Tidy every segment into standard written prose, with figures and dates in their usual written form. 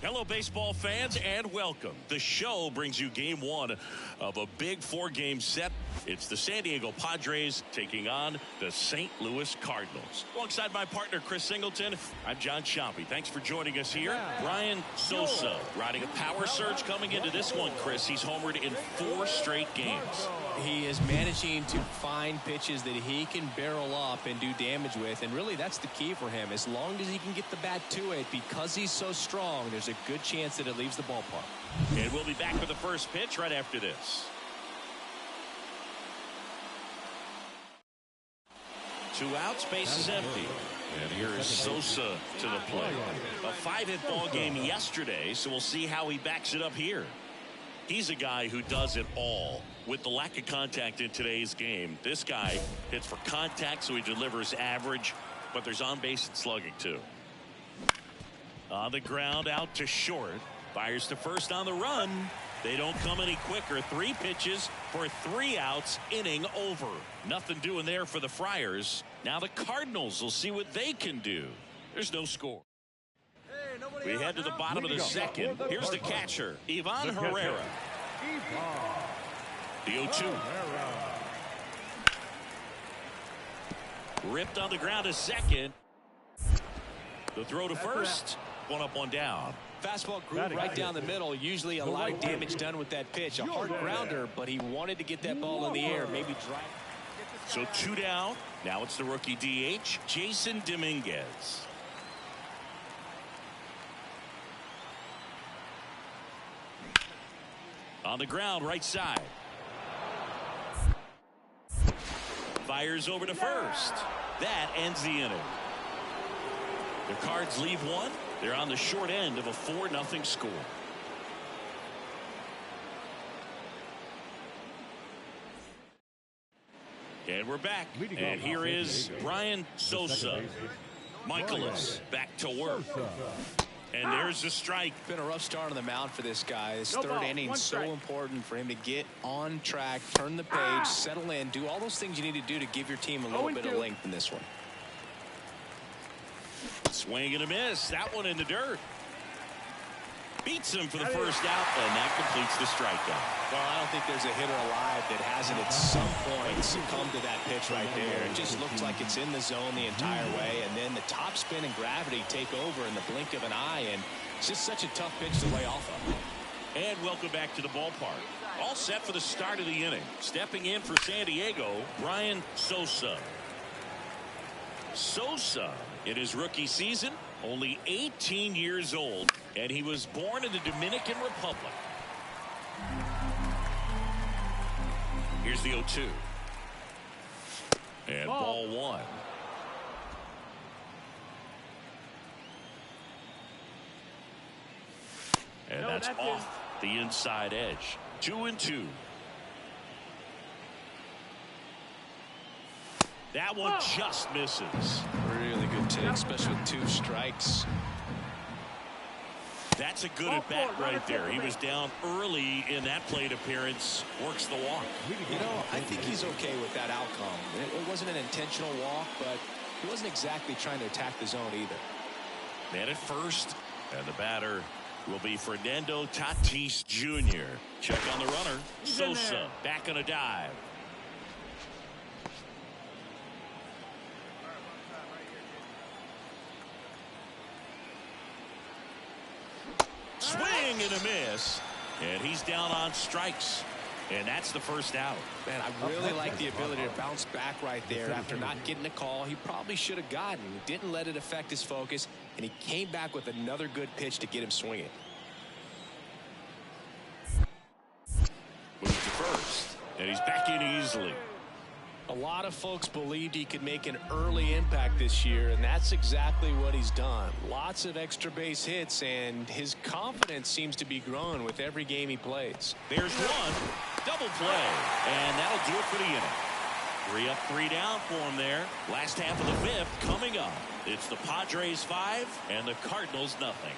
Hello, baseball fans, and welcome. The show brings you game one of a big four-game set. It's the San Diego Padres taking on the St. Louis Cardinals. Alongside my partner, Chris Singleton, I'm John Chompy. Thanks for joining us here. Brian Sosa riding a power surge coming into this one, Chris. He's homered in 4 straight games. He is managing to find pitches that he can barrel up and do damage with, and really that's the key for him. As long as he can get the bat to it, because he's so strong, there's a good chance that it leaves the ballpark. And we'll be back for the first pitch right after this. 2 outs, bases empty. And here is Sosa to the plate. A 5-hit ball game yesterday, so we'll see how he backs it up here. He's a guy who does it all. With the lack of contact in today's game, this guy hits for contact, so he delivers average, but there's on-base and slugging too. On the ground, out to short. Fires to first on the run. They don't come any quicker. 3 pitches for 3 outs, inning over. Nothing doing there for the Friars. Now the Cardinals will see what they can do. There's no score. We head to the bottom of the second. Here's the catcher, Ivan Herrera. The 0-2. Ripped on the ground to second. The throw to first. 1 up, 1 down. Fastball groove right down the middle. Usually a lot of damage done with that pitch. A hard grounder, but he wanted to get that ball in the air. Maybe drive. So 2 down. Now it's the rookie DH, Jason Dominguez. On the ground, right side. Fires over to first. That ends the inning. The Cards leave 1. They're on the short end of a 4-0 score. And we're back. And here is Brian Sosa. Michaelis back to work. And there's a strike. Been a rough start on the mound for this guy. This third inning is so important for him to get on track, turn the page, settle in, do all those things you need to do to give your team a little bit of length in this one. Swing and a miss. That one in the dirt. Beats him for the first out, and that completes the strikeout. Well, I don't think there's a hitter alive that hasn't at some point succumbed to that pitch right there. It just looks like it's in the zone the entire way, and then the top spin and gravity take over in the blink of an eye, and it's just such a tough pitch to lay off of. And welcome back to the ballpark. All set for the start of the inning. Stepping in for San Diego, Brian Sosa. Sosa, in his rookie season, only 18 years old, and he was born in the Dominican Republic. Here's the 0-2. And ball 1. And that's off the inside edge. 2-2. That one just misses. Really good take, especially with 2 strikes. That's a good at bat right there. He was down early in that plate appearance. Works the walk. You know, I think he's okay with that outcome. It wasn't an intentional walk, but he wasn't exactly trying to attack the zone either. Man at first, and the batter will be Fernando Tatis Jr. Check on the runner. Sosa back on a dive. Swing and a miss, and he's down on strikes, and that's the first out. Man, I really like the ability to bounce back right there after not getting a call he probably should have gotten. Didn't let it affect his focus, and he came back with another good pitch to get him swinging. Moves to first, and he's back in easily. A lot of folks believed he could make an early impact this year, and that's exactly what he's done. Lots of extra base hits, and his confidence seems to be growing with every game he plays. There's one. Double play, and that'll do it for the inning. 3 up, 3 down for him there. Last half of the 5th coming up. It's the Padres 5 and the Cardinals nothing.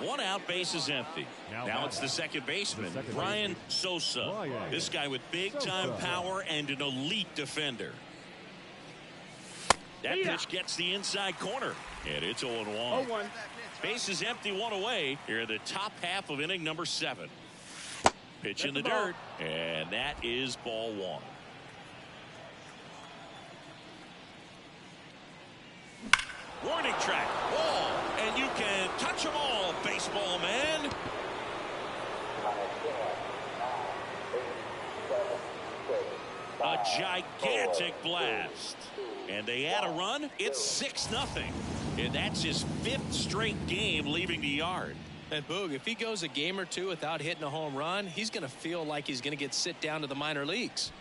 One out, bases empty. Now it's the second baseman, Brian Sosa. This guy with big-time power and an elite defender. That pitch gets the inside corner, and it's 0-1. Bases empty, one away. Here in the top half of inning number 7. Pitch in the dirt, and that is ball 1. Warning track, ball, and you can touch them all, baseball man. A gigantic blast. And they add a run. It's 6-0. And that's his 5th straight game leaving the yard. And Boog, if he goes a game or two without hitting a home run, he's going to feel like he's going to get sit down to the minor leagues.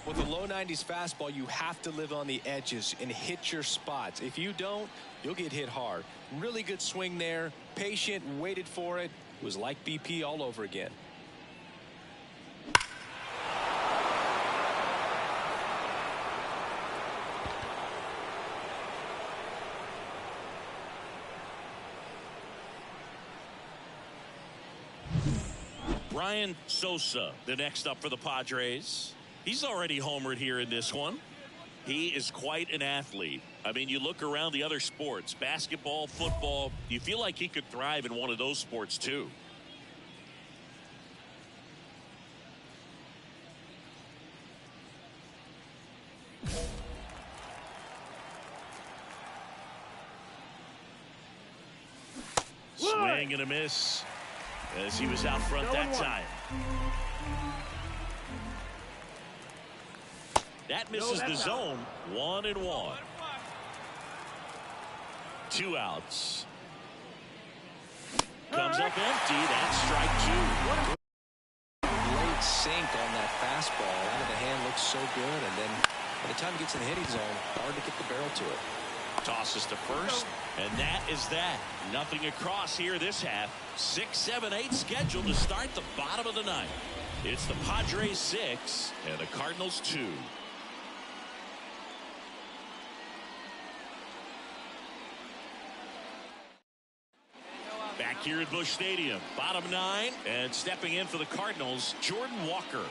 With a low 90s fastball, you have to live on the edges and hit your spots. If you don't, you'll get hit hard. Really good swing there. Patient, waited for it. It was like BP all over again. Brian Sosa, the next up for the Padres. He's already homered here in this one. He is quite an athlete. I mean, you look around the other sports, basketball, football, you feel like he could thrive in one of those sports too. Swing and a miss as he was out front that time. That misses the zone. 1-1. 2 outs. Comes up empty. That's strike 2. Late sink on that fastball. Out of the hand looks so good. And then by the time he gets in the hitting zone, hard to get the barrel to it. Tosses to first. And that is that. Nothing across here this half. 6, 7, 8 scheduled to start the bottom of the 9th. It's the Padres 6 and the Cardinals 2. Back here at Busch Stadium, bottom 9, and stepping in for the Cardinals, Jordan Walker.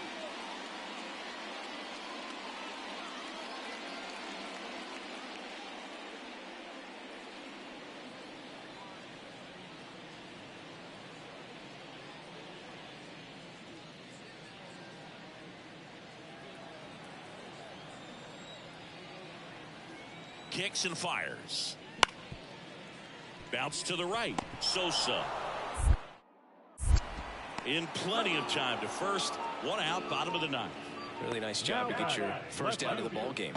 Kicks and fires. Bounce to the right. Sosa. In plenty of time to first. 1 out, bottom of the 9th. Really nice job to get your first out of the ball game.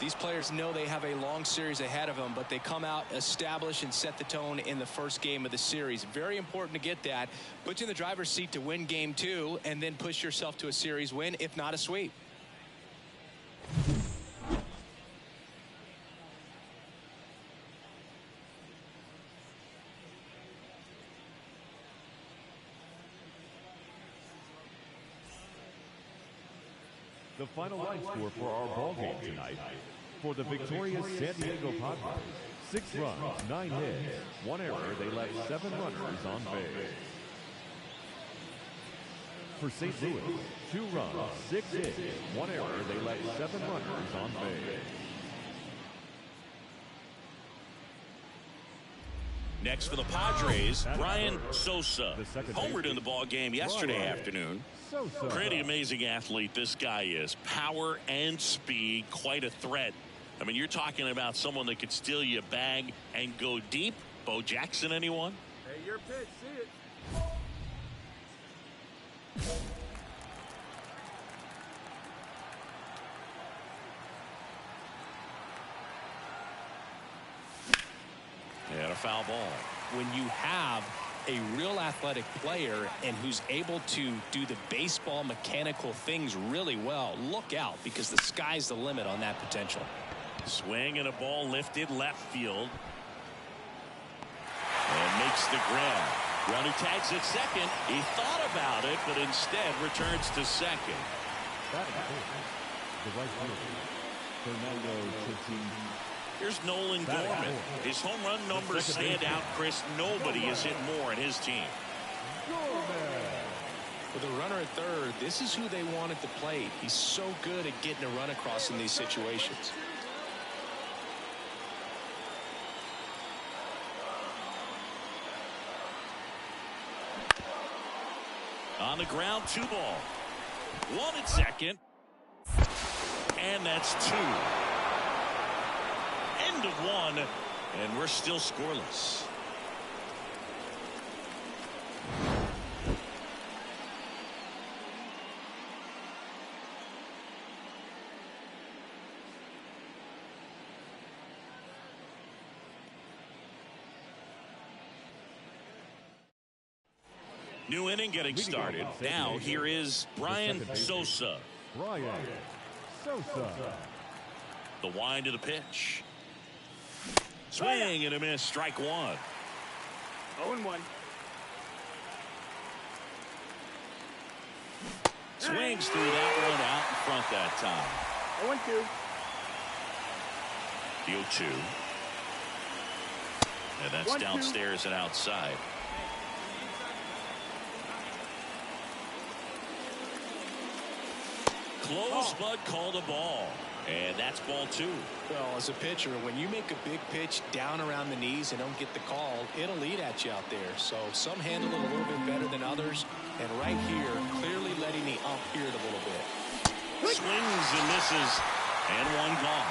These players know they have a long series ahead of them, but they come out, establish, and set the tone in the first game of the series. Very important to get that. Put you in the driver's seat to win game 2, and then push yourself to a series win, if not a sweep. The final line score for our ball game tonight. For the victorious San Diego Padres, 6 runs, 9 hits, 1 error. They left 7 runners on base. For St. Louis, 2 runs, 6 hits, 1 error. They left 7 runners on base. Next for the Padres, Brian Sosa. Homered in the ball game yesterday afternoon. Pretty amazing athlete this guy is. Power and speed, quite a threat. I mean, you're talking about someone that could steal you a bag and go deep. Bo Jackson, anyone? Hey, your pitch, see it. And a foul ball. When you have a real athletic player and who's able to do the baseball mechanical things really well, look out, because the sky's the limit on that potential. Swing and a ball lifted left field. And makes the grab. Runner tags at second. He thought about it, but instead returns to second. The right fielder, Fernando. Here's Nolan Gorman. His home run numbers stand out, Chris. Nobody has hit more in his team. With a runner at third, this is who they want at the plate. He's so good at getting a run across in these situations. On the ground, 2 ball. 1 at second. And that's 2. End of 1, and we're still scoreless. New inning getting started. Now here is Brian Sosa. Brian Sosa. The wind of the pitch. Swing and a miss. Strike 1. 0-1. Swings through that one out in front that time. 0-2. The 0-2. And that's downstairs and outside. Close, but called a ball. And that's ball 2. Well, as a pitcher, when you make a big pitch down around the knees and don't get the call, it'll eat at you out there. So some handle it a little bit better than others. And right here, clearly letting the ump hear it a little bit. Swings and misses. And 1 gone.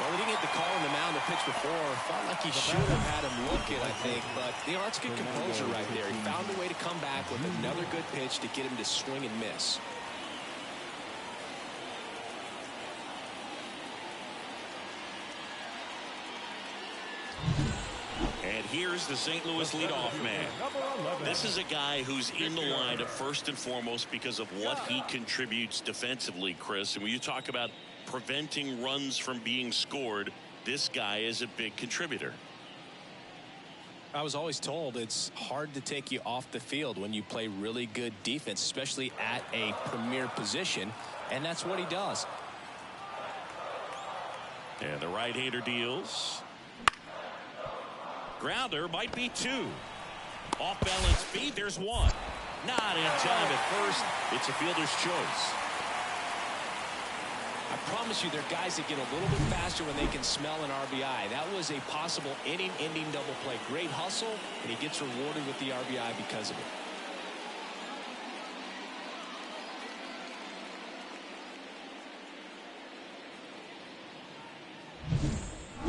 Well, he didn't get the call on the mound the pitch before. Felt like he should have had him look it, I think. But, that's good composure right there. He found a way to come back with another good pitch to get him to swing and miss. And here's the St. Louis leadoff man. This is a guy who's in the lineup first and foremost because of what he contributes defensively, Chris. And when you talk about preventing runs from being scored, this guy is a big contributor. I was always told it's hard to take you off the field when you play really good defense, especially at a premier position, and that's what he does. And the right-hander deals. Grounder might be 2. Off balance feed, there's 1. Not in time at first. It's a fielder's choice. I promise you, there are guys that get a little bit faster when they can smell an RBI. That was a possible inning-ending double play. Great hustle, and he gets rewarded with the RBI because of it.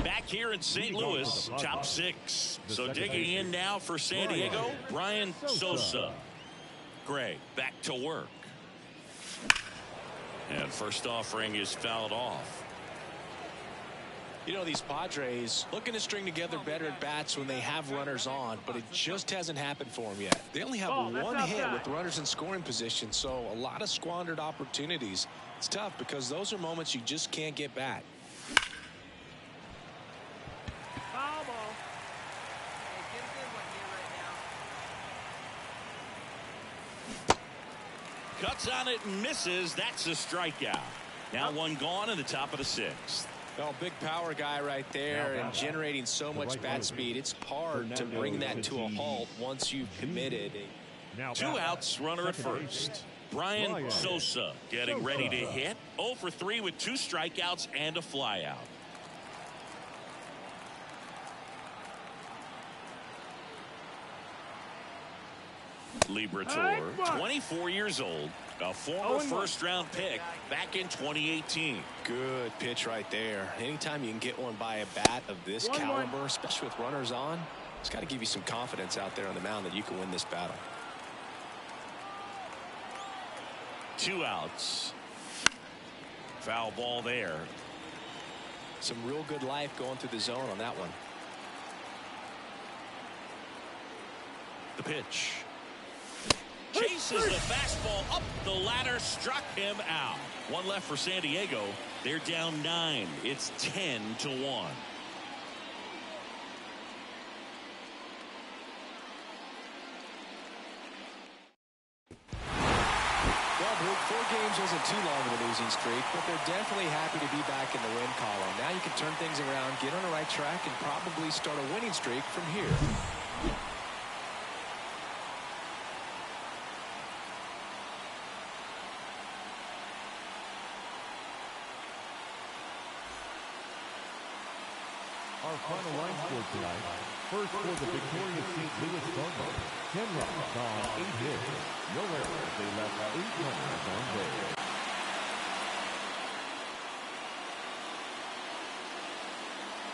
Back here in St. Louis, top 6. So digging in now for San Diego, Brian Sosa. Gray back to work. And first offering is fouled off. These Padres looking to string together better at bats when they have runners on, but it just hasn't happened for them yet. They only have 1 hit with runners in scoring position, so a lot of squandered opportunities. It's tough because those are moments you just can't get back. Foul ball. Cuts on it and misses. That's a strikeout. Now 1 gone in the top of the 6th. Well, big power guy right there and generating so much bat speed. It's hard to bring that to a halt once you've committed. 2 outs, runner at first. Brian Sosa getting ready to hit. 0 for 3 with 2 strikeouts and a flyout. Liberatore, 24 years old, a former first-round pick back in 2018. Good pitch right there. Anytime you can get one by a bat of this caliber, especially with runners on, it's got to give you some confidence out there on the mound that you can win this battle. 2 outs. Foul ball there. Some real good life going through the zone on that one. The pitch. Chases the fastball up the ladder, struck him out. 1 left for San Diego. They're down 9. It's 10-1. Well, Luke, 4 games wasn't too long of a losing streak, but they're definitely happy to be back in the win column. Now you can turn things around, get on the right track, and probably start a winning streak from here. Our final line score tonight. First for the victorious St. Louis Cardinals. 10 runs on 8 hits. No errors. They left 8 runners on base.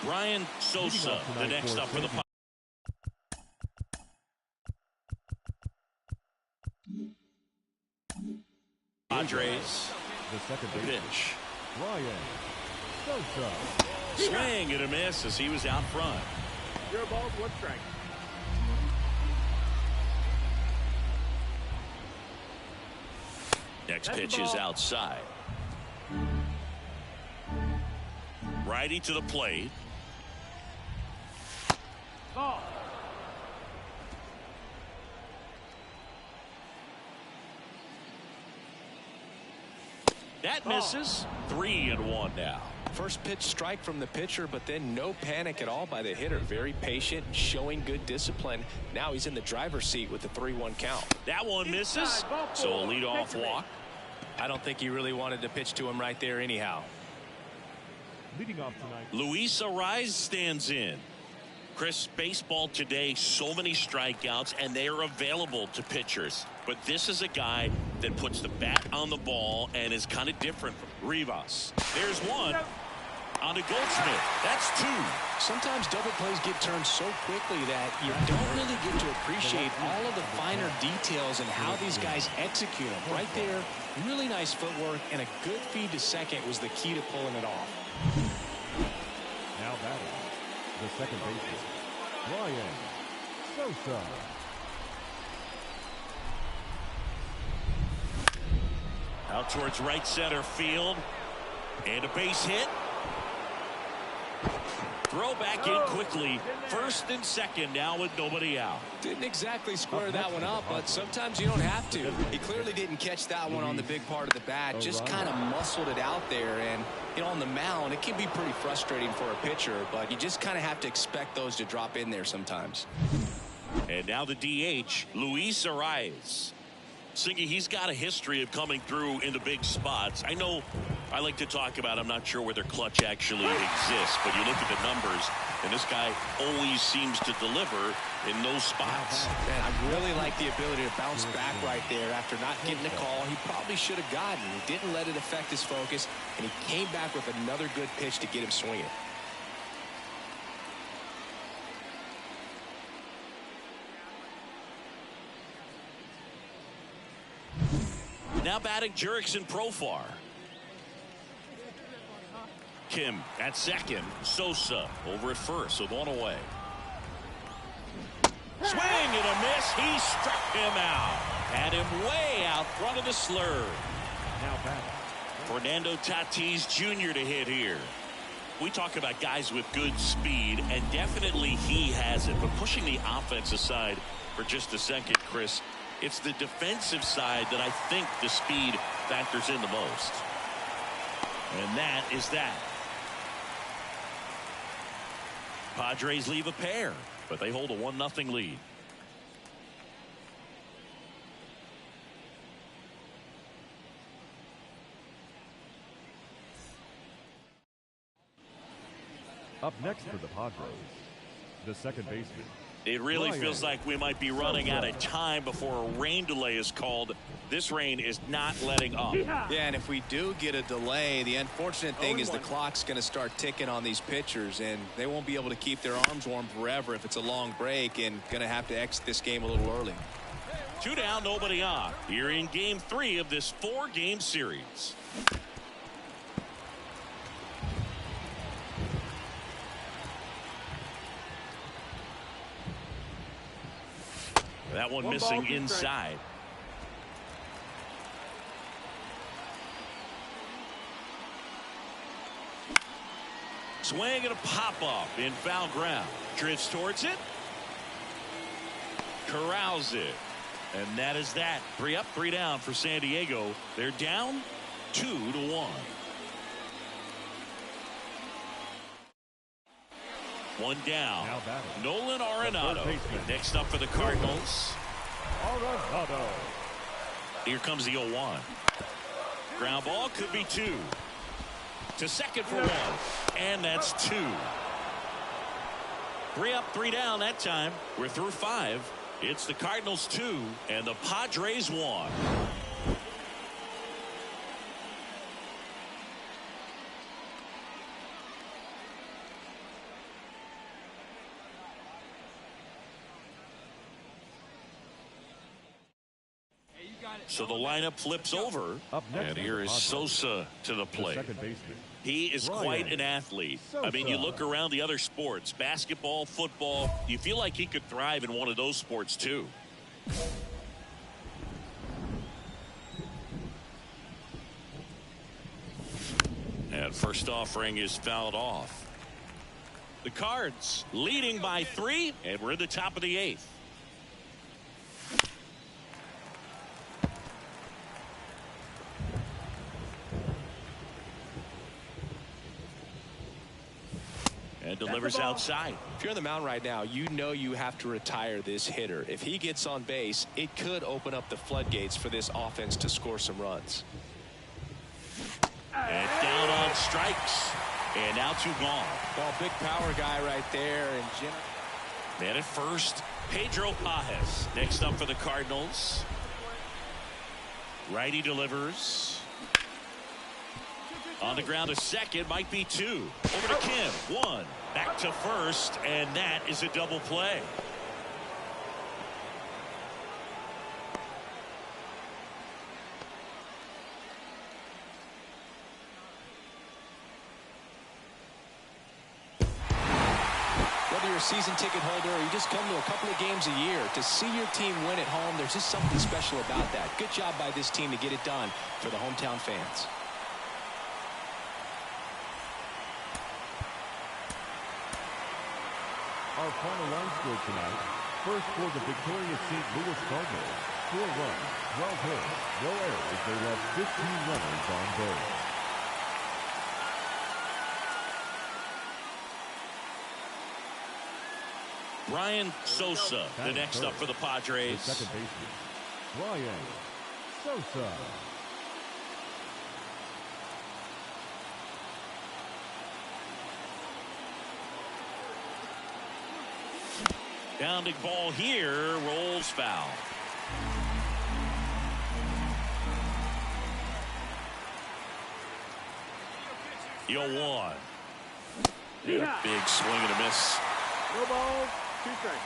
Brian Sosa, the next up for the Padres. The second Pitch. Brian Sosa. Swing and a miss as he was out front. 0 balls, 1 strike. Next pitch is outside. Righty to the plate. Ball. That misses. 3-1 now. First pitch strike from the pitcher, but then no panic at all by the hitter. Very patient, showing good discipline. Now he's in the driver's seat with the 3-1 count. That one misses. So a leadoff walk. I don't think he really wanted to pitch to him right there anyhow. Leading off tonight. Luis Ariz stands in. Chris, baseball today, so many strikeouts, and they are available to pitchers. But this is a guy that puts the bat on the ball and is kind of different from Rivas. There's one on to Goldsmith. That's 2. Sometimes double plays get turned so quickly that you don't really get to appreciate all of the finer details and how these guys execute them. Right there, really nice footwork, and a good feed to second was the key to pulling it off. Now batting. The second baseman, Brian Sosa. Out towards right center field. And a base hit. Throw back in quickly. First and second now with nobody out. Didn't exactly square that one up, but sometimes you don't have to. He clearly didn't catch that one on the big part of the bat. Just kind of muscled it out there. And, you know, on the mound, it can be pretty frustrating for a pitcher, but you just kind of have to expect those to drop in there sometimes. And now the DH, Luis Ariz. Singy, he's got a history of coming through in the big spots. I know I like to talk about, I'm not sure whether clutch actually exists, but you look at the numbers, and this guy always seems to deliver in those spots. Man, I really like the ability to bounce back right there after not getting a call he probably should have gotten. He didn't let it affect his focus, and he came back with another good pitch to get him swinging. Now batting Jurickson Profar. Kim at second. Sosa over at first with 1 away. Swing and a miss. He struck him out. Had him way out front of the slur. Now batting. Fernando Tatis Jr. to hit here. We talk about guys with good speed, and definitely he has it. But pushing the offense aside for just a second, Chris, it's the defensive side that I think the speed factors in the most. And that is that. Padres leave a pair, but they hold a 1-0 lead. Up next for the Padres, the second baseman. It really feels like we might be running out of time before a rain delay is called. This rain is not letting up. Yeah, and if we do get a delay, the unfortunate thing is the clock's going to start ticking on these pitchers, and they won't be able to keep their arms warm forever if it's a long break, and going to have to exit this game a little early. 2 down, nobody on. Here in game 3 of this 4-game series. That one missing inside. Swing and a pop-up in foul ground. Drifts towards it. Corrals it. And that is that. 3 up, 3 down for San Diego. They're down 2-1. 1 down. Nolan Arenado. Next up for the Cardinals. Arenado. Here comes the 0-1. Ground ball could be 2. To second for 1. And that's 2. 3 up, 3 down that time. We're through 5. It's the Cardinals 2 and the Padres 1. So the lineup flips over, and here is Sosa to the plate. He is quite an athlete. I mean, you look around the other sports, basketball, football, you feel like he could thrive in one of those sports too. And first offering is fouled off. The Cards leading by 3, and we're in the top of the 8th. And delivers outside. If you're on the mound right now, you know you have to retire this hitter. If he gets on base, it could open up the floodgates for this offense to score some runs. And down on strikes. And now 2 gone. Well, big power guy right there. And man at first, Pedro Pajes. Next up for the Cardinals. Righty delivers. On the ground to second, might be 2. Over to Kim, 1. Back to first, and that is a double play. Whether you're a season ticket holder or you just come to a couple of games a year, to see your team win at home, there's just something special about that. Good job by this team to get it done for the hometown fans. Our final line score tonight. First for the victorious St. Louis Cardinals. 4 runs, 12 hits, no errors. They left 15 runners on base. Brian Sosa, the next up for the Padres. The second baseman, Brian Sosa. Bounding ball here, rolls foul. Yo, 1. Yeah, big swing and a miss. No balls, 2 strikes.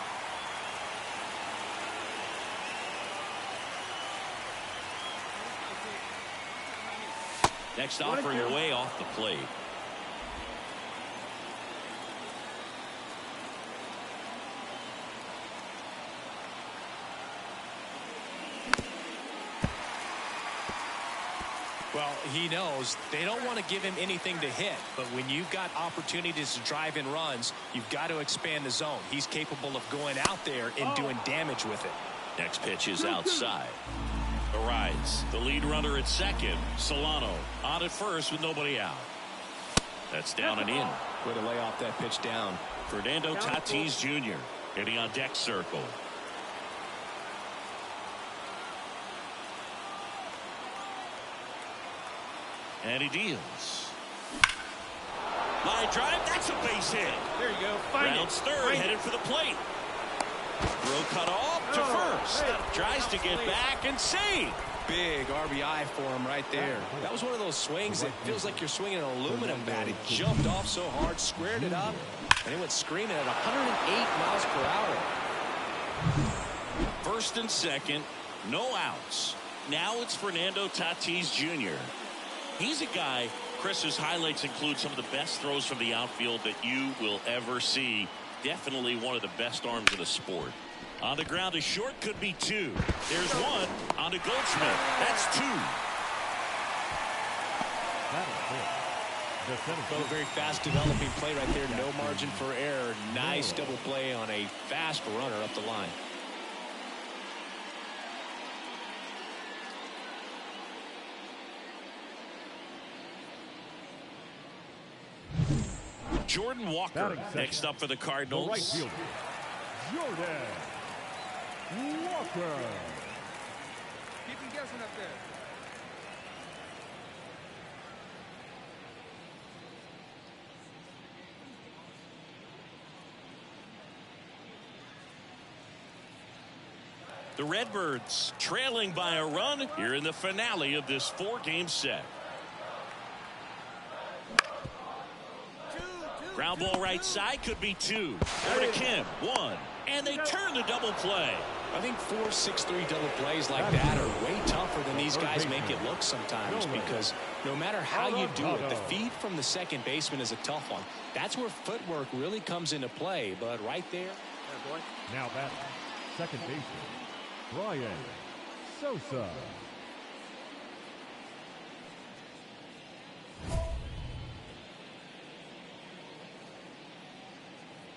Next offering way off the plate. Well, he knows they don't want to give him anything to hit, but when you've got opportunities to drive in runs, you've got to expand the zone. He's capable of going out there and doing damage with it. Next pitch is outside. Arise, the lead runner at second. Solano on at first with nobody out. That's down and in. Way to lay off that pitch down. Fernando Tatis Jr. getting on deck circle. And he deals. Line drive, that's a base hit. There you go. Rounds third, headed for the plate. Throw cut off to first. Tries to get back and save. Big RBI for him right there. That was one of those swings that feels like you're swinging an aluminum bat. It jumped off so hard, squared it up, and it went screaming at 108 miles per hour. First and second, no outs. Now it's Fernando Tatis Jr. He's a guy, Chris, whose highlights include some of the best throws from the outfield that you will ever see. Definitely one of the best arms in the sport. On the ground, a short could be 2. There's 1 on to Goldschmidt. That's 2. Oh, very fast developing play right there. No margin for error. Nice double play on a fast runner up the line. Jordan Walker next up for the Cardinals. The right fielder, Jordan Walker. Keep him guessing up there. The Redbirds trailing by a run here in the finale of this 4-game set. Ground ball right side, could be 2. Over to Kim, 1. And they turn the double play. I think 4-6-3 double plays like that are way tougher than these guys make it look sometimes, because no matter how you do it, the feed from the second baseman is a tough one. That's where footwork really comes into play. But right there. Now batting, second baseman, Brian Sosa.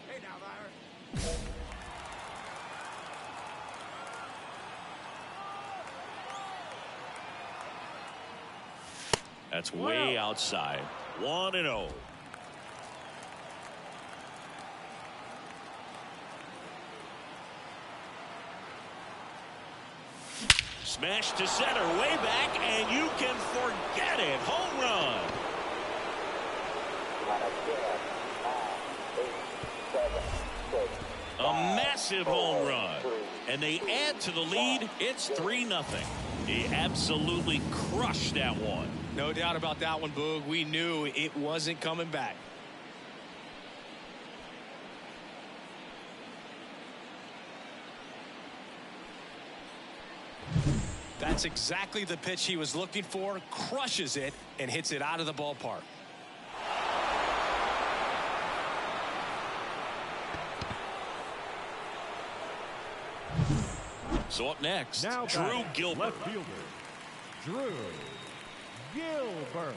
Hey now, Byron. That's way outside. 1-0. Smash to center, way back, and you can forget it. Home run. 9, 8, 7, 6. A massive home run. And they add to the lead. It's 3-0. He absolutely crushed that one. No doubt about that one, Boog. We knew it wasn't coming back. That's exactly the pitch he was looking for. Crushes it and hits it out of the ballpark. So up next, Now Drew Gilbert. Left fielder, Drew Gilbert.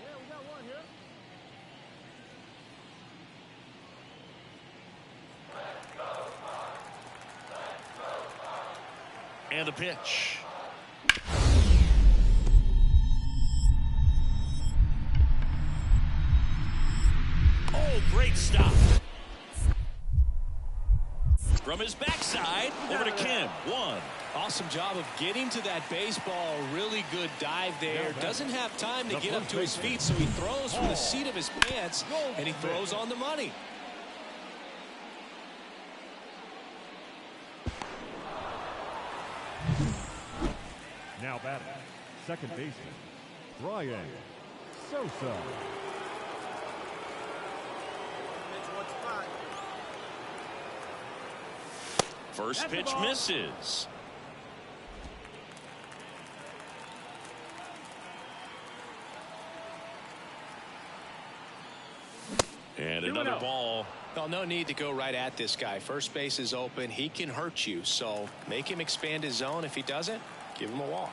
Yeah, we got one here. And the pitch. Oh, great stop. From his backside, over to Kim. 1. Awesome job of getting to that baseball. Really good dive there. Doesn't have time to get up to his feet, so he throws from the seat of his pants, and he throws on the money. Now batting, second baseman, Brian Sosa. It's one spot. First pitch misses. And another ball. Well, no need to go right at this guy. First base is open. He can hurt you. So make him expand his zone. If he doesn't, give him a walk.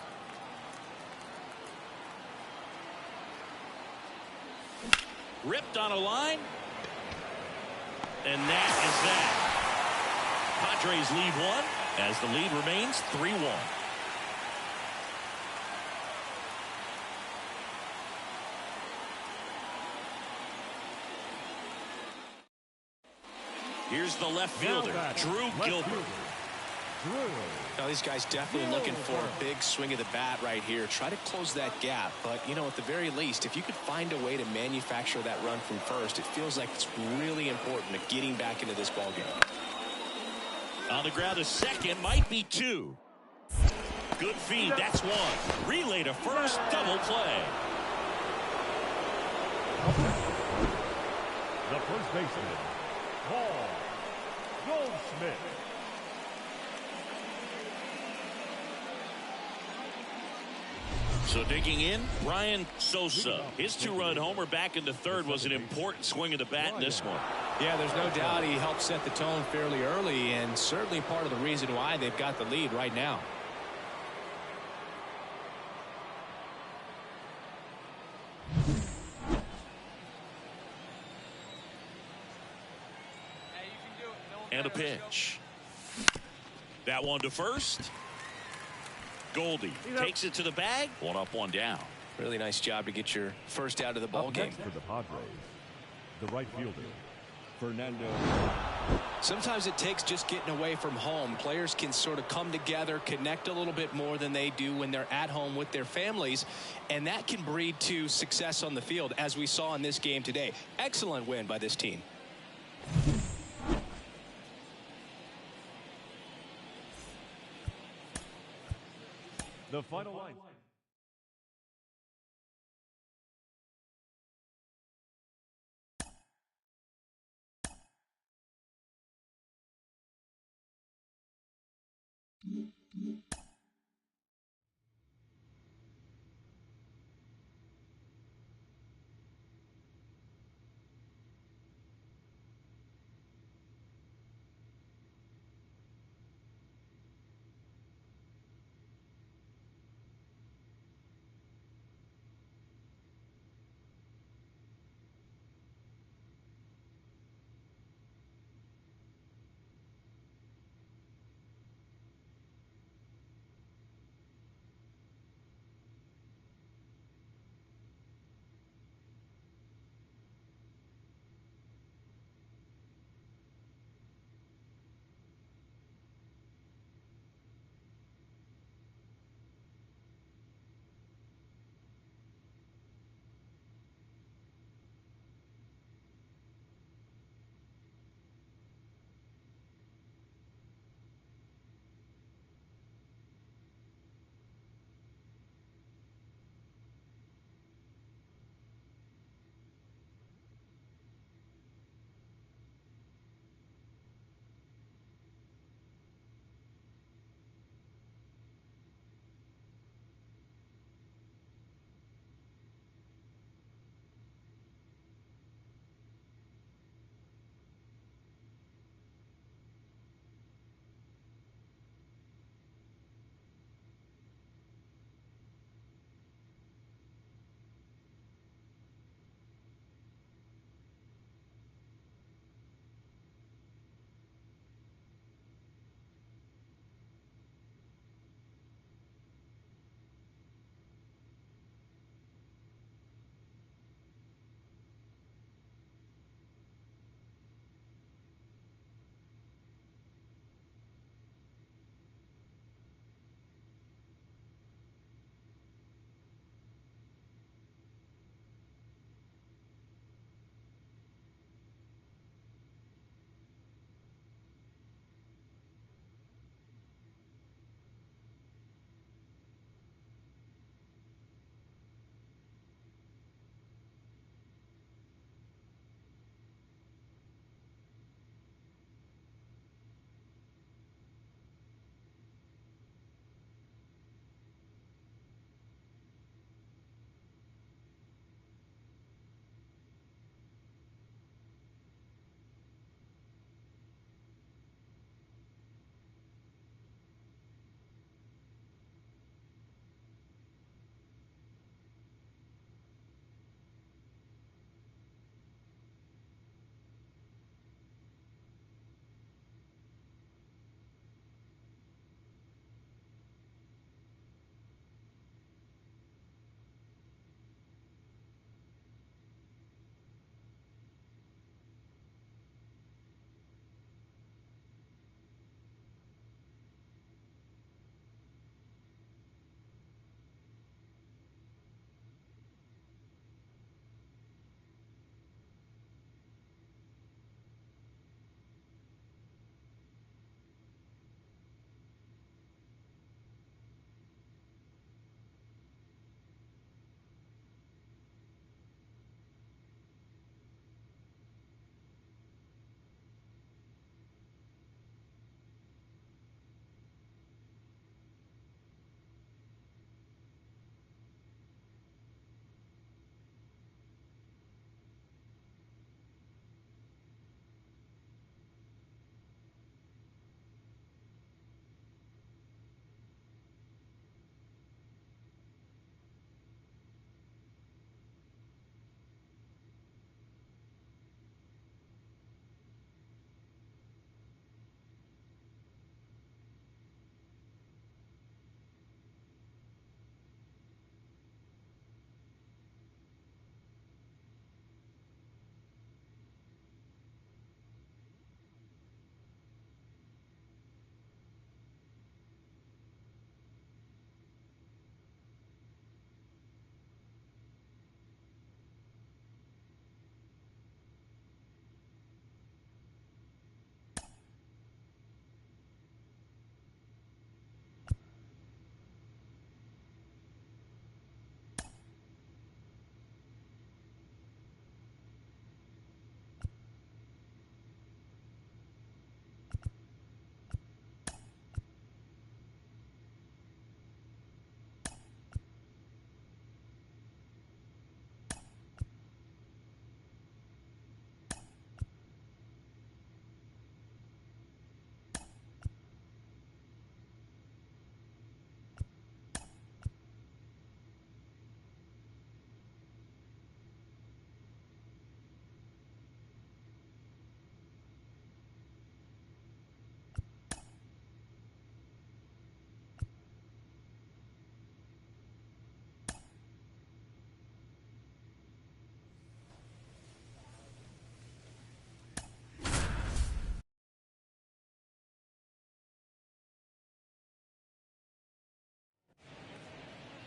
Ripped on a line. And that is that. Padres lead 1 as the lead remains 3-1. Here's the left fielder, Drew Gilbert. Now, these guys definitely looking for a big swing of the bat right here. Try to close that gap. But, you know, at the very least, if you could find a way to manufacture that run from first, it feels like it's really important to getting back into this ballgame. On the ground to second, might be 2. Good feed, that's 1. Relay to first, double play. The first baseman, Paul Goldschmidt. So digging in, Brian Sosa. His 2-run homer back in the third was an important swing of the bat in this one. Yeah, there's no doubt he helped set the tone fairly early, and certainly part of the reason why they've got the lead right now. And a pitch. That one to first. Goldie takes it to the bag. 1 up, 1 down. Really nice job to get your first out of the ball game. Next for the Padres, the right fielder, Fernando. Sometimes it takes just getting away from home. Players can sort of come together, connect a little bit more than they do when they're at home with their families, and that can breed to success on the field, as we saw in this game today. Excellent win by this team. The final line.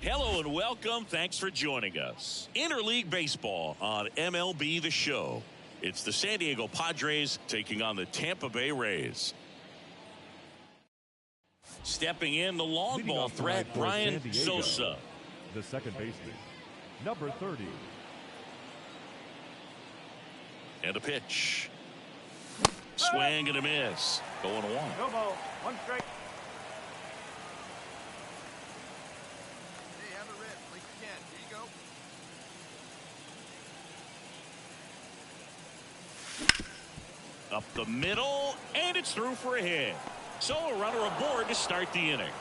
Hello and welcome. Thanks for joining us. Interleague Baseball on MLB The Show. It's the San Diego Padres taking on the Tampa Bay Rays. Stepping in the long Leading ball off threat, for Brian San Diego, Sosa. the second baseman, number 30. And a pitch. Swing and a miss. Going to one. No ball. One strike. Hey, have a rip. Like you can. Here you go. Up the middle, and it's through for a hit. So a runner aboard to start the inning.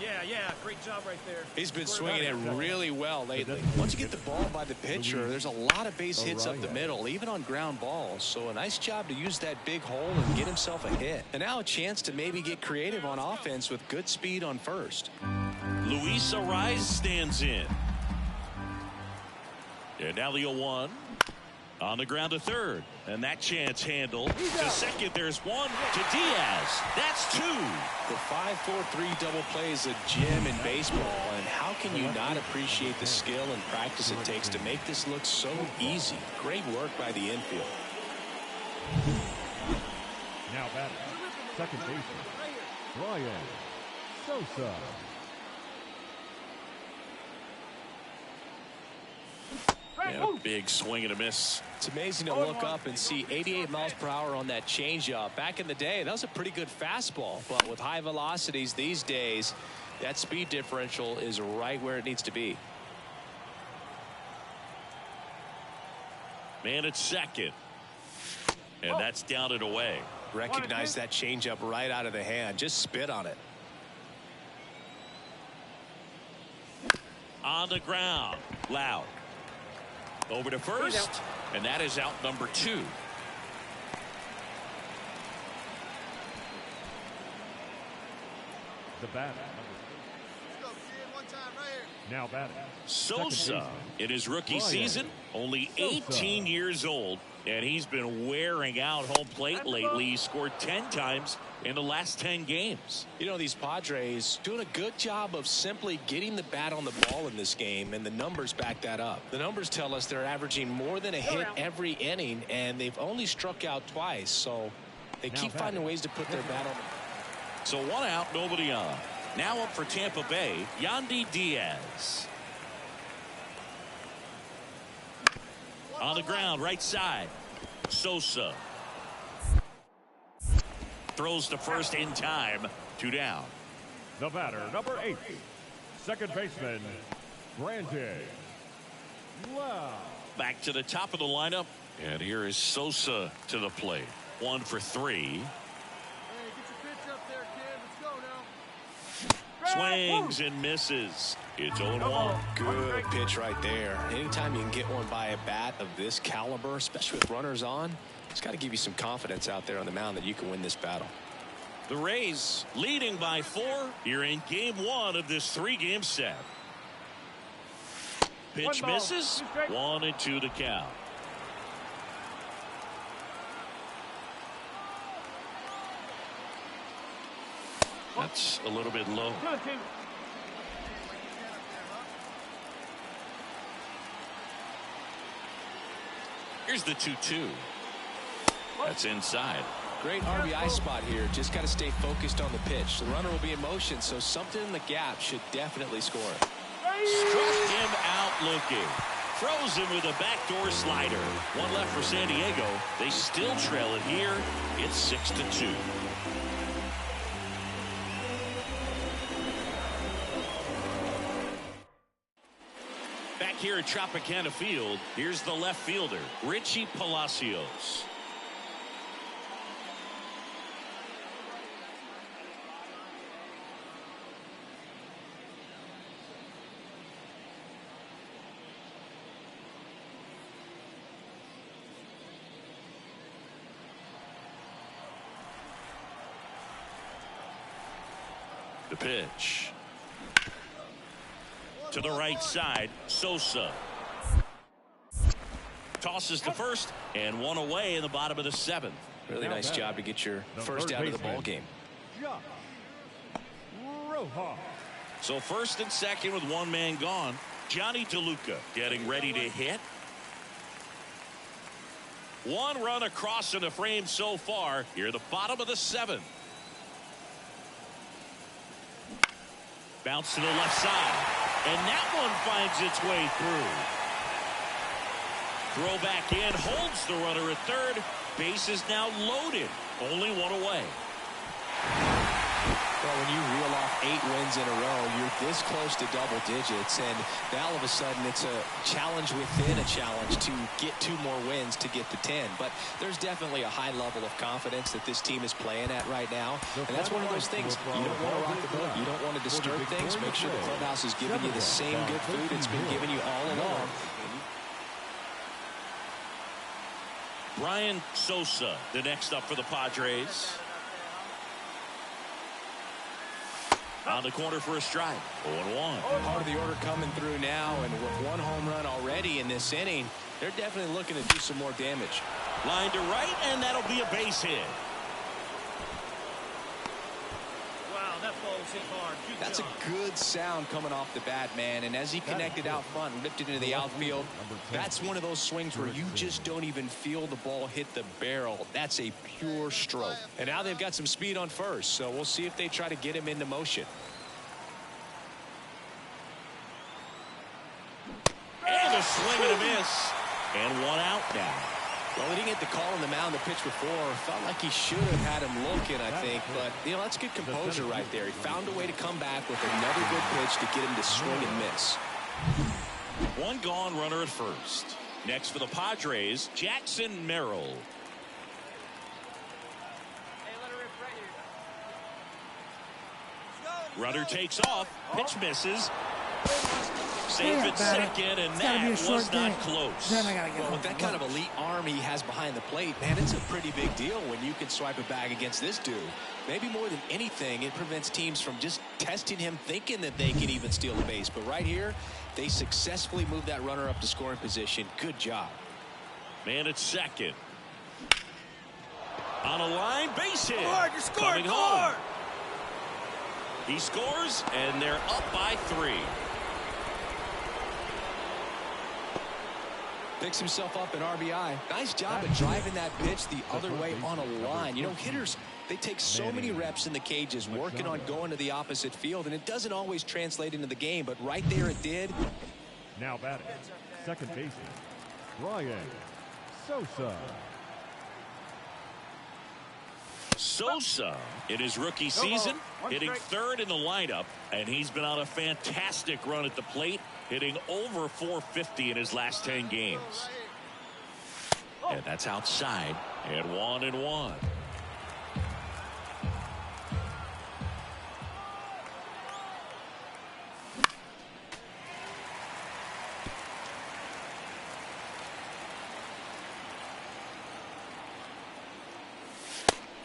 Yeah. Great job right there. He's been swinging it really well lately. Once you get the ball by the pitcher, there's a lot of base hits up the middle, even on ground balls. So a nice job to use that big hole and get himself a hit. And now a chance to maybe get creative on offense with good speed on first. Luis Ariz stands in. And now the 0-1. On the ground to third. And that chance handled. To second, there's one to Diaz. That's two. The 5-4-3 double play is a gem in baseball, and how can you not appreciate the skill and practice it takes to make this look so easy? Great work by the infield. Now batting, second baseman, Brian Sosa. And a big swing and a miss. It's amazing to look up and see 88 miles per hour on that changeup. Back in the day, that was a pretty good fastball, but with high velocities these days, that speed differential is right where it needs to be. Man at second. And that's down and away. Recognize that changeup right out of the hand. Just spit on it. On the ground. Loud. Over to first, and that is out number 2. The batter, Let's go, kid. One time right here. now batting, Sosa in his rookie season, only 18 years old, and he's been wearing out home plate lately. He scored 10 times in the last 10 games. You know, these Padres doing a good job of simply getting the bat on the ball in this game, and the numbers back that up. The numbers tell us they're averaging more than a hit every inning, and they've only struck out twice, so they keep finding ways to put their bat on. So 1 out, nobody on. Now up for Tampa Bay, Yandy Diaz. On the ground, right side. Sosa. Throws to first in time. 2 down. the batter, number 8, second baseman, Brandon Wow. Back to the top of the lineup, and here is Sosa to the plate. 1 for 3. Hey, get your pitch up there, kid. Let's go now. Swings and misses. It's 0-1. Good pitch right there. Anytime you can get one by a bat of this caliber, especially with runners on, it's got to give you some confidence out there on the mound that you can win this battle. The Rays leading by 4 here in game 1 of this 3-game set. Pitch misses. 1-2 to count. That's a little bit low. Here's the 2-2. That's inside. Great RBI spot here. Just got to stay focused on the pitch. The runner will be in motion, so something in the gap should definitely score. Struck him out looking. Throws him with a backdoor slider. 1 left for San Diego. They still trail it here. It's 6-2. Back here at Tropicana Field, here's the left fielder, Richie Palacios. The pitch. To the right side, Sosa. Tosses to first, and 1 away in the bottom of the 7th. Really nice job to get your first out of the ball game. Go hard. So first and second with one man gone. Johnny DeLuca getting ready to hit. One run across in the frame so far. Here at the bottom of the seventh. Bounce to the left side. And that one finds its way through. Throw back in. Holds the runner at third. Base is now loaded. Only one away. Well, when you reel off 8 wins in a row, you're this close to double digits, and now all of a sudden it's a challenge within a challenge to get 2 more wins to get to 10. But there's definitely a high level of confidence that this team is playing at right now, and that's one of those things. You don't want to rock the boat. You don't want to disturb things. Make sure the clubhouse is giving you the same good food it's been giving you all along. Brian Sosa, the next up for the Padres. On the corner for a strike. 0-1. Part of the order coming through now, and with 1 home run already in this inning, they're definitely looking to do some more damage. Line to right, and that'll be a base hit. Wow, that ball's hit hard. That's a good sound coming off the bat, man. And as he connected out front and ripped it into the outfield, that's one of those swings where you just don't even feel the ball hit the barrel. That's a pure stroke. And now they've got some speed on first, so we'll see if they try to get him into motion. And a swing and a miss. And 1 out now. Well, he didn't get the call on the mound the pitch before. Felt like he should have had him looking, I think. But, you know, that's good composure right there. He found a way to come back with another good pitch to get him to swing and miss. 1 gone, runner at first. Next for the Padres, Jackson Merrill. Hey, let her rip right here. Runner takes off. Pitch misses. Safe at second, and that was not close. Well, with that kind of elite arm he has behind the plate, man, it's a pretty big deal when you can swipe a bag against this dude. Maybe more than anything, it prevents teams from just testing him, thinking that they can even steal a base. But right here, they successfully moved that runner up to scoring position. Good job. Man at second. On a line, base hit. Hard, you're scoring. Coming home. He scores, and they're up by 3. Picks himself up an RBI. Nice job at driving that pitch the other way on a line. You know, hitters, they take so many reps in the cages working on going to the opposite field, and it doesn't always translate into the game, but right there it did. Now batting, second baseman, Brian Sosa. Sosa, in his rookie season, hitting third in the lineup, and he's been on a fantastic run at the plate, hitting over 450 in his last 10 games. And that's outside, and 1-1.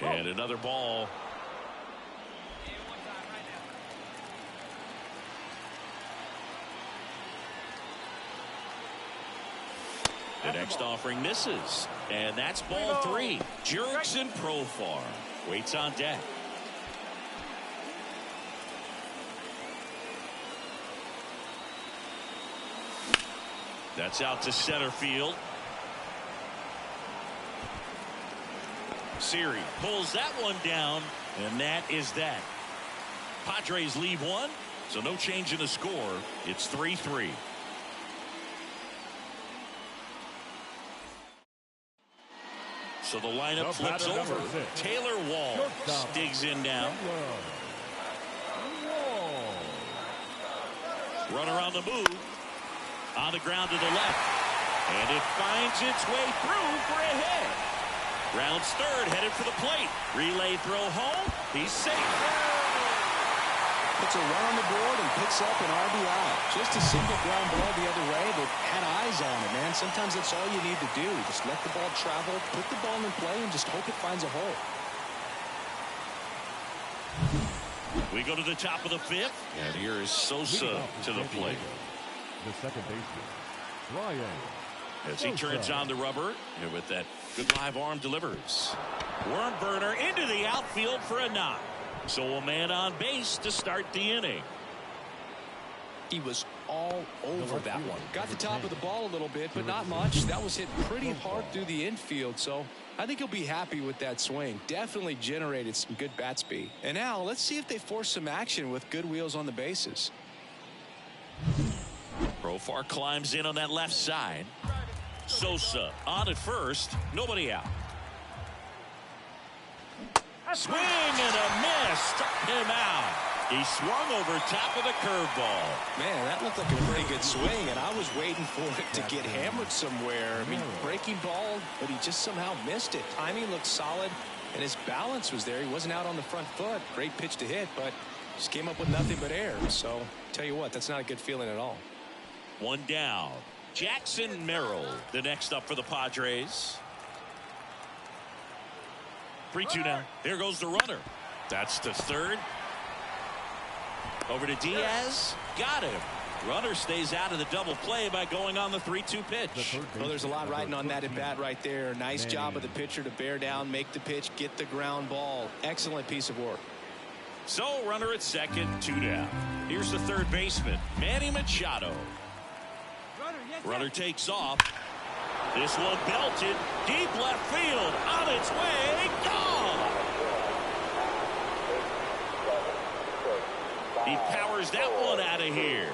And another ball. The next offering misses. And that's ball 3. Jurickson Profar waits on deck. That's out to center field. Siri pulls that one down, and that is that. Padres leave 1, so no change in the score. It's 3-3. So the lineup flips over. Taylor Wall digs in now. Runner on the move. On the ground to the left. And it finds its way through for a hit. Rounds third, headed for the plate. Relay throw home. He's safe. Puts a run on the board and picks up an RBI. Just a single ground ball the other way, but had eyes on it, man. Sometimes that's all you need to do. Just let the ball travel, put the ball in play, and just hope it finds a hole. We go to the top of the 5th, and here is Sosa to the plate. The second baseman, Brian As he turns on the rubber, and with that good live arm delivers. Worm burner into the outfield for a knock. So a man on base to start the inning. He was all over that one. Got the top of the ball a little bit, but not much. That was hit pretty hard through the infield, so I think he'll be happy with that swing. Definitely generated some good bat speed. And now let's see if they force some action with good wheels on the bases. Profar climbs in on that left side. Sosa on at first. Nobody out. Swing and a miss. Struck him out. He swung over top of the curveball. Man, that looked like a pretty good swing, and I was waiting for it to get hammered somewhere. I mean, breaking ball, but he just somehow missed it. Timing looked solid, and his balance was there. He wasn't out on the front foot. Great pitch to hit, but just came up with nothing but air. So, tell you what, that's not a good feeling at all. One down. Jackson Merrill, the next up for the Padres. 3-2 now. There goes the runner. That's to third. Over to Diaz. Got him. Runner stays out of the double play by going on the 3-2 pitch. Well, there's a lot riding on that at bat right there. Nice job of the pitcher to bear down, make the pitch, get the ground ball. Excellent piece of work. So runner at second, 2 down. Here's the third baseman, Manny Machado. Runner takes off. This one belted deep left field, on its way, gone. He powers that one out of here.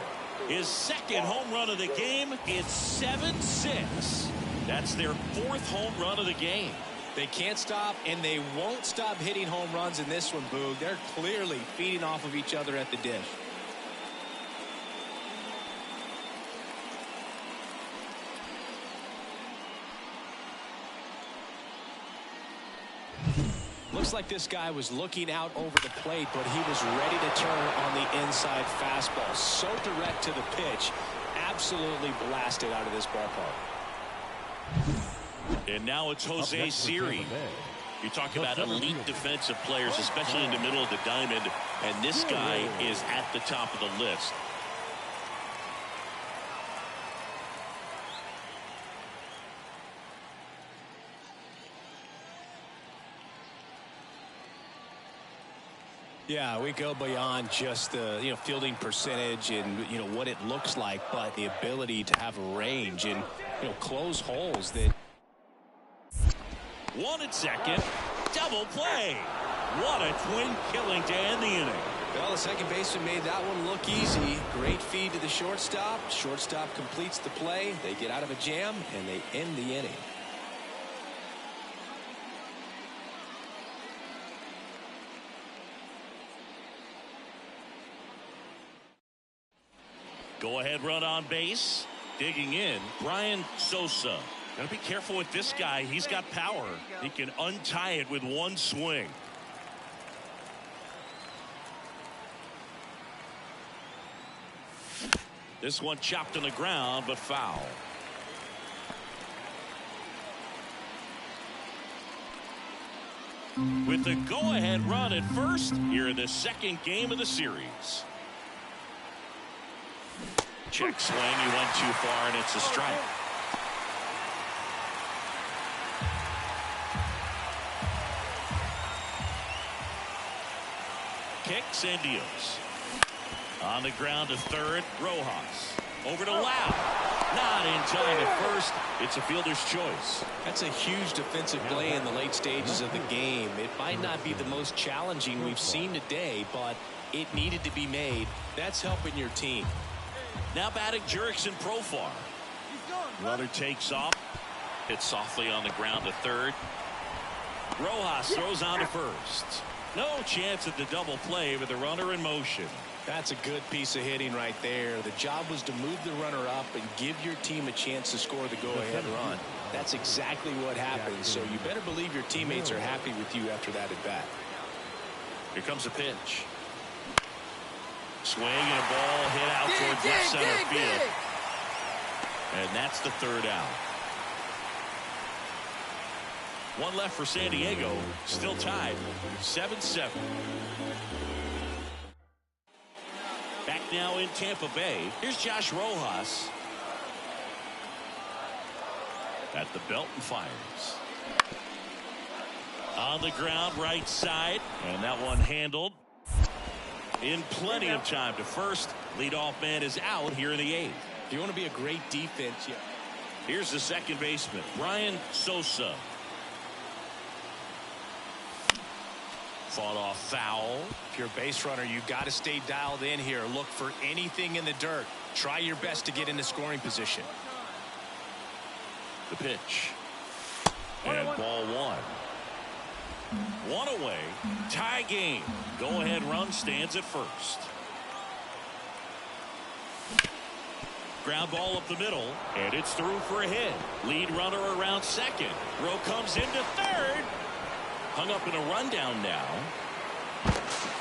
His second home run of the game. It's 7-6. That's their fourth home run of the game. They can't stop, and they won't stop hitting home runs in this one, Boog. They're clearly feeding off of each other at the dish. Looks like this guy was looking out over the plate, but he was ready to turn on the inside fastball. So direct to the pitch. Absolutely blasted out of this ballpark. And now it's Jose Siri. You talk about elite defensive players, especially in the middle of the diamond, and this guy is at the top of the list. Yeah, we go beyond just the fielding percentage and what it looks like, but the ability to have range and close holes. That one at second, double play. What a twin killing to end the inning. Well, the second baseman made that one look easy. Great feed to the shortstop. Shortstop completes the play. They get out of a jam and they end the inning. Go ahead run on base. Digging in, Brian Sosa. Gotta be careful with this guy. He's got power. He can untie it with one swing. This one chopped on the ground, but foul. With the go-ahead run at first, here in the second game of the series. Check swing, he went too far, and it's a strike. Kicks and deals. On the ground to third, Rojas. Over to Lau. Not in time at first. It's a fielder's choice. That's a huge defensive play in the late stages of the game. It might not be the most challenging we've seen today, but it needed to be made. That's helping your team. Now batting Jurickson Profar. Runner takes off. Hits softly on the ground to third. Rojas throws on to first. No chance at the double play with the runner in motion. That's a good piece of hitting right there. The job was to move the runner up and give your team a chance to score the go-ahead run. That's exactly what happened, so you better believe your teammates are happy with you after that at bat. Here comes a pitch. Swing and a ball hit out towards left center field. And that's the third out. One left for San Diego. Still tied. 7-7. Back now in Tampa Bay. Here's Josh Rojas. At the belt and fires. On the ground right side. And that one handled. in plenty of time to first. Leadoff man is out here in the 8th. If you want to be a great defense, yeah. Here's the second baseman, Brian Sosa. Fought off foul. If you're a base runner, you got to stay dialed in here. Look for anything in the dirt. Try your best to get into scoring position. The pitch. And ball 1. 1 away. Tie game. Go-ahead run stands at first. Ground ball up the middle, and it's through for a hit. Lead runner around second. Rowe comes into third. Hung up in a rundown now.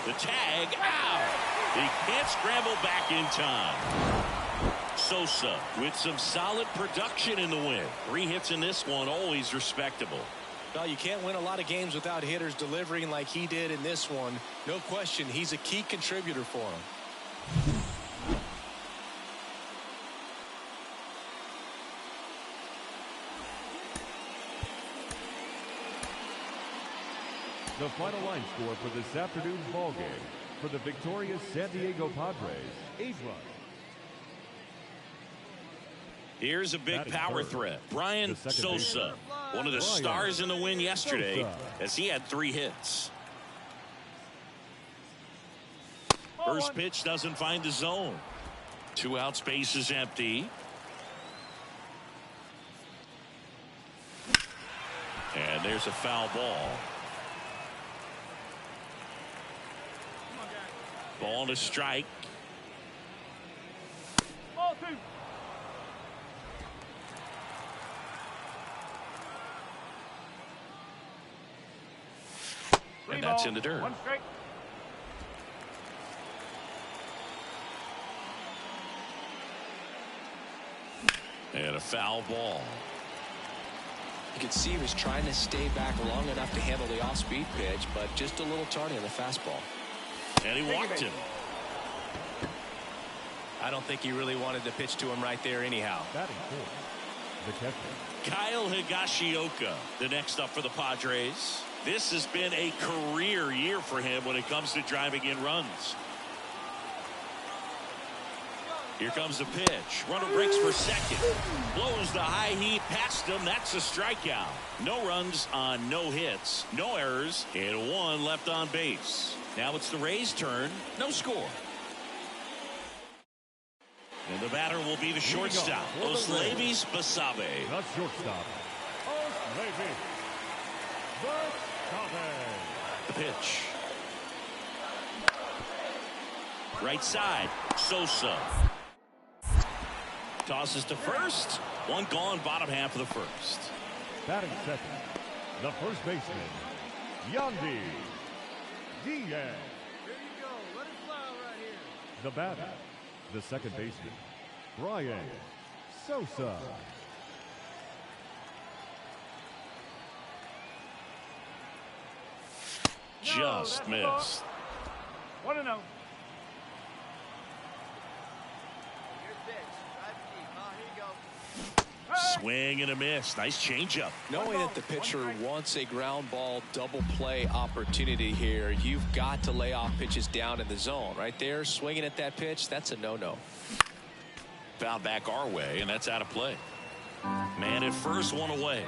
The tag out. He can't scramble back in time. Sosa with some solid production in the win. 3 hits in this one, always respectable. Well, you can't win a lot of games without hitters delivering like he did in this one. No question, he's a key contributor for him. The final line score for this afternoon's ball game for the victorious San Diego Padres, 8 runs. Here's a big power threat. Brian Sosa, one of the stars in the win yesterday, as he had 3 hits. First pitch doesn't find the zone. 2 outs, base is empty. And there's a foul ball. Ball to strike. And that's in the dirt. And a foul ball. You can see he was trying to stay back long enough to handle the off-speed pitch, but just a little tardy on the fastball. And he walked him. I don't think he really wanted to pitch to him right there anyhow. Batting fourth, the catcher, Kyle Higashioka, the next up for the Padres. This has been a career year for him when it comes to driving in runs. Here comes the pitch. Runner breaks for second. Blows the high heat past him. That's a strikeout. No runs on no hits. No errors. And 1 left on base. Now it's the Rays' turn. No score. And the batter will be the shortstop, Oslevis Basabe. the shortstop, Oslevis Basabe. The pitch. Right side, Sosa. Tosses to first. 1 gone, bottom half of the first. Batting second, the first baseman, Yandy Diaz. Here you go. Let it fly right here. The batter, the second baseman, Brian Sosa. Just missed. 1-0. Swing and a miss. Nice changeup. Knowing that the pitcher wants a ground ball double play opportunity here, you've got to lay off pitches down in the zone. Right there, swinging at that pitch, that's a no-no. Fouled back our way, and that's out of play. Man at first, 1 away.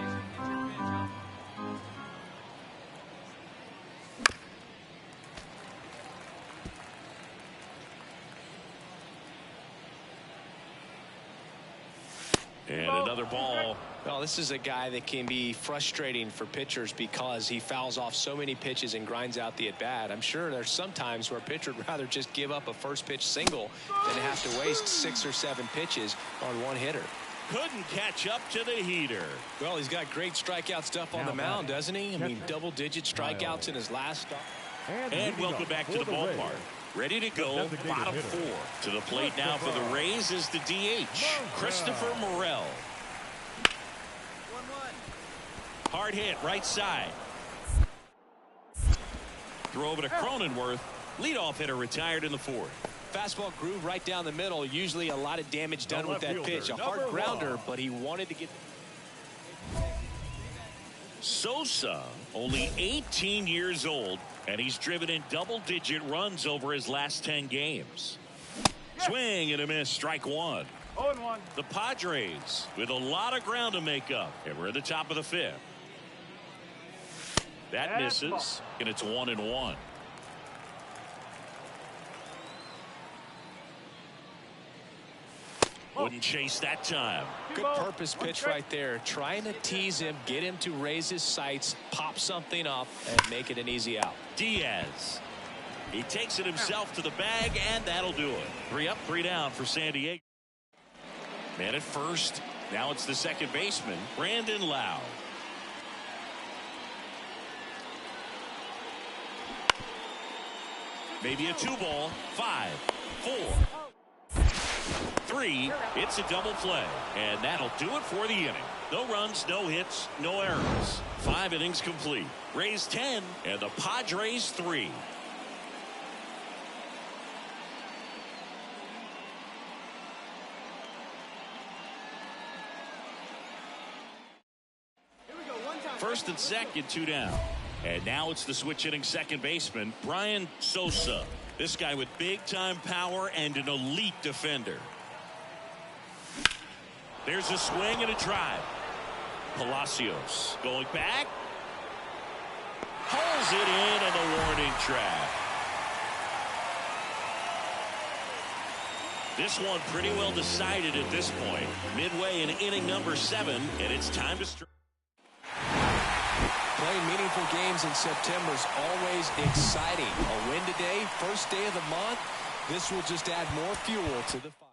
And another ball. Well, this is a guy that can be frustrating for pitchers because he fouls off so many pitches and grinds out the at-bat. I'm sure there's some times where a pitcher would rather just give up a first pitch single than have to waste 6 or 7 pitches on 1 hitter. Couldn't catch up to the heater. Well, he's got great strikeout stuff on the mound, doesn't he? I mean, double-digit strikeouts in his last start. And welcome back to the ballpark. Ready to go, bottom 4. To the plate now for the Rays is the DH, Christopher Morel. 1-1. Hard hit, right side. Throw over to Cronenworth. Leadoff hitter retired in the 4th. Fastball groove right down the middle. Usually a lot of damage done with that pitch. A hard grounder, but he wanted to get... Sosa, only 18 years old, and he's driven in double-digit runs over his last 10 games. Swing and a miss, strike one. 0-1. The Padres with a lot of ground to make up, and we're at the top of the fifth. That misses, and it's 1-1. Wouldn't chase that time. Good purpose pitch right there. Trying to tease him, get him to raise his sights, pop something up, and make it an easy out. Diaz. He takes it himself to the bag, and that'll do it. 3 up, 3 down for San Diego. Man at first. Now it's the second baseman, Brandon Lau. Maybe a 2-ball. 5, 4, 3. It's a double play, and that'll do it for the inning. No runs, no hits, no errors. 5 innings complete. Rays 10 and the Padres 3. First and second, 2 down. And now it's the switch hitting second baseman, Brian Sosa. This guy with big-time power and an elite defender. There's a swing and a drive. Palacios going back. Pulls it in on the warning track. This one pretty well decided at this point. Midway in inning number 7, and it's time to strike. Playing meaningful games in September is always exciting. A win today, first day of the month. This will just add more fuel to the fire.